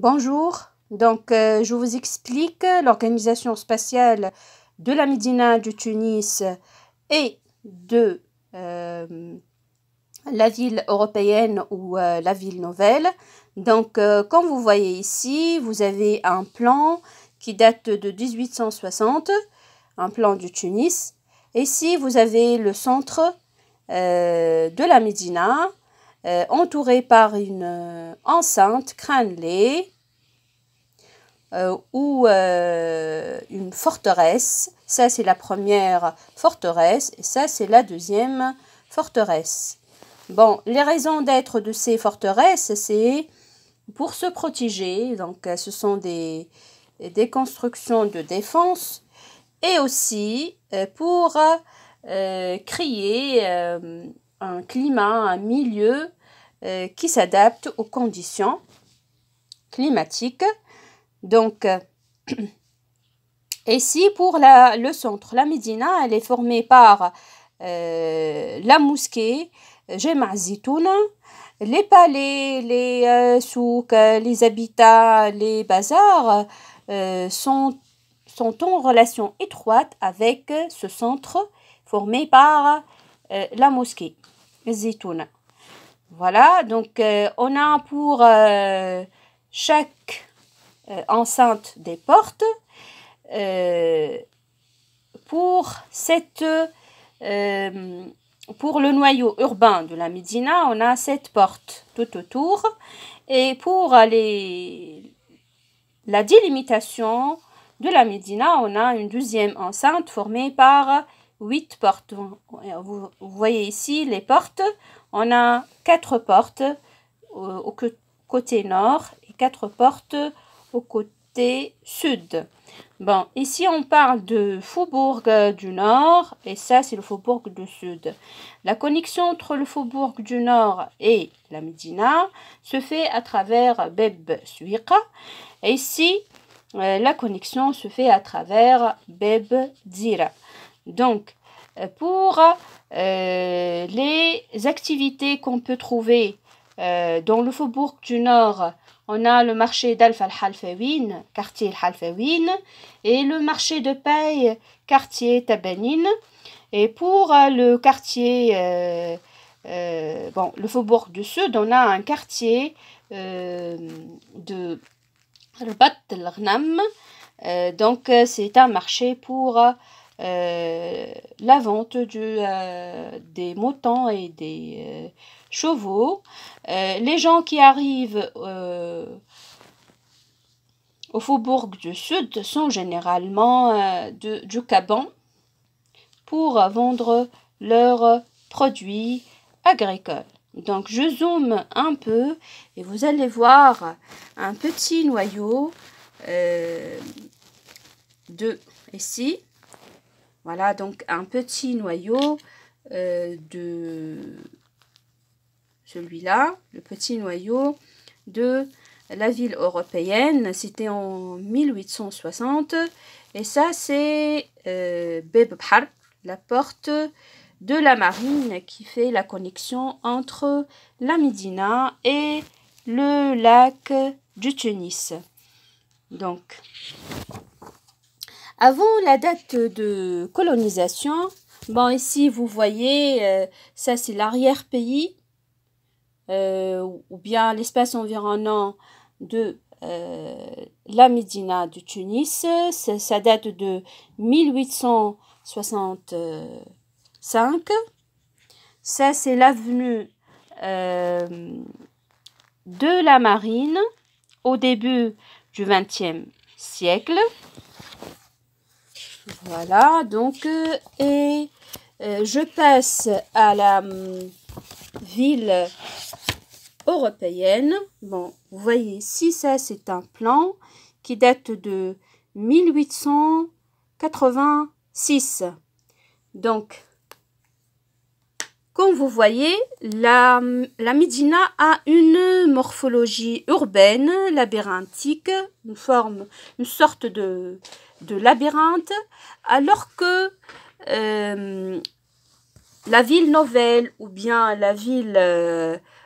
Bonjour, je vous explique l'organisation spatiale de la Médina du Tunis et de la ville européenne ou la ville nouvelle. Comme vous voyez ici, vous avez un plan qui date de 1860, un plan du Tunis. Ici, vous avez le centre de la Médina, entouré par une enceinte crénelée ou une forteresse. Ça, c'est la première forteresse et ça, c'est la deuxième forteresse. Bon, les raisons d'être de ces forteresses, c'est pour se protéger. Donc, ce sont des constructions de défense et aussi pour créer un climat, un milieu qui s'adapte aux conditions climatiques. Donc, ici, pour le centre, la Médina, elle est formée par la mosquée, Jema' Zitouna, les palais, les souks, les habitats, les bazars sont en relation étroite avec ce centre formé par la mosquée, Zitouna. Voilà, donc on a pour chaque enceinte des portes. Pour le noyau urbain de la Médina, on a 7 portes tout autour. Et pour la délimitation de la Médina, on a une deuxième enceinte formée par 8 portes. Vous voyez ici les portes. On a 4 portes au côté nord et 4 portes au côté sud. Bon, ici on parle de Faubourg du Nord et ça c'est le Faubourg du Sud. La connexion entre le Faubourg du Nord et la Médina se fait à travers Beb Souiqa. Et ici, la connexion se fait à travers Beb Zira. Donc, pour les activités qu'on peut trouver dans le Faubourg du Nord, on a le marché d'Alf al-Halfawin, quartier al-Halfawin, et le marché de paille, quartier Tabanine. Et pour le quartier, le Faubourg du Sud, on a un quartier de Rabat al-Ghnam. C'est un marché pour la vente des moutons et des chevaux. Les gens qui arrivent au Faubourg du Sud sont généralement du Gabon pour vendre leurs produits agricoles. Donc je zoome un peu et vous allez voir un petit noyau ici. Voilà, donc un petit noyau de celui-là, le petit noyau de la ville européenne. C'était en 1860. Et ça, c'est Beb Bhar, la porte de la marine qui fait la connexion entre la Médina et le lac du Tunis. Donc, avant la date de colonisation, bon, ici, vous voyez, ça, c'est l'arrière-pays. Ou bien l'espace environnant de la Médina du Tunis. Ça date de 1865. Ça, c'est l'avenue de la Marine au début du XXe siècle. Voilà, donc, je passe à la ville européenne. Bon, vous voyez ici, ça c'est un plan qui date de 1886. Donc, comme vous voyez, la Médina a une morphologie urbaine, labyrinthique, une sorte de labyrinthe, alors que la ville nouvelle ou bien la ville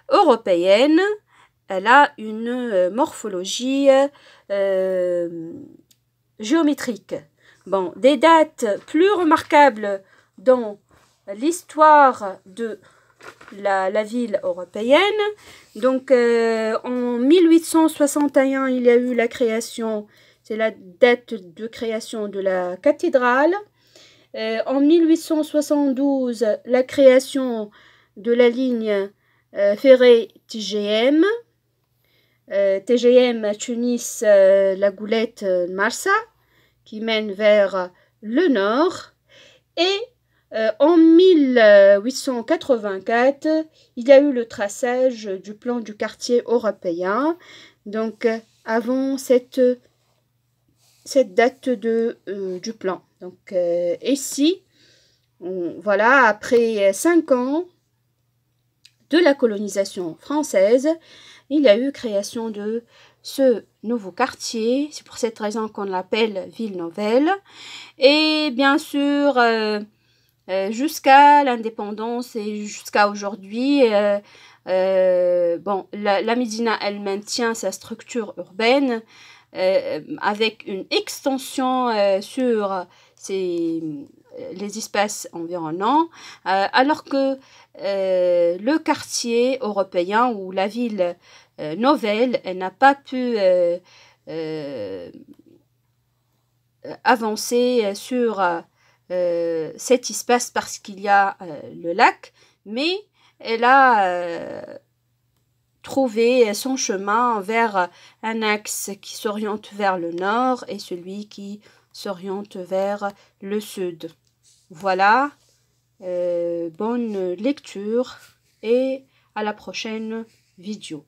européenne, elle a une morphologie géométrique. Bon, des dates plus remarquables dans l'histoire de la ville européenne. Donc, en 1861, il y a eu la création, c'est la date de création de la cathédrale. En 1872, la création de la ligne ferrée TGM. TGM Tunis, la Goulette, Marsa, qui mène vers le nord. Et en 1884, il y a eu le traçage du plan du quartier européen. Donc, avant cette date du plan. Donc, ici, voilà, après 5 ans de la colonisation française, il y a eu création de ce nouveau quartier. C'est pour cette raison qu'on l'appelle Ville Nouvelle. Et bien sûr, jusqu'à l'indépendance et jusqu'à aujourd'hui, bon, la Médina, elle maintient sa structure urbaine avec une extension sur les espaces environnants, alors que le quartier européen ou la ville nouvelle, elle n'a pas pu avancer sur cet espace parce qu'il y a le lac, mais elle a trouvé son chemin vers un axe qui s'oriente vers le nord et celui qui s'oriente vers le sud. Voilà, bonne lecture et à la prochaine vidéo.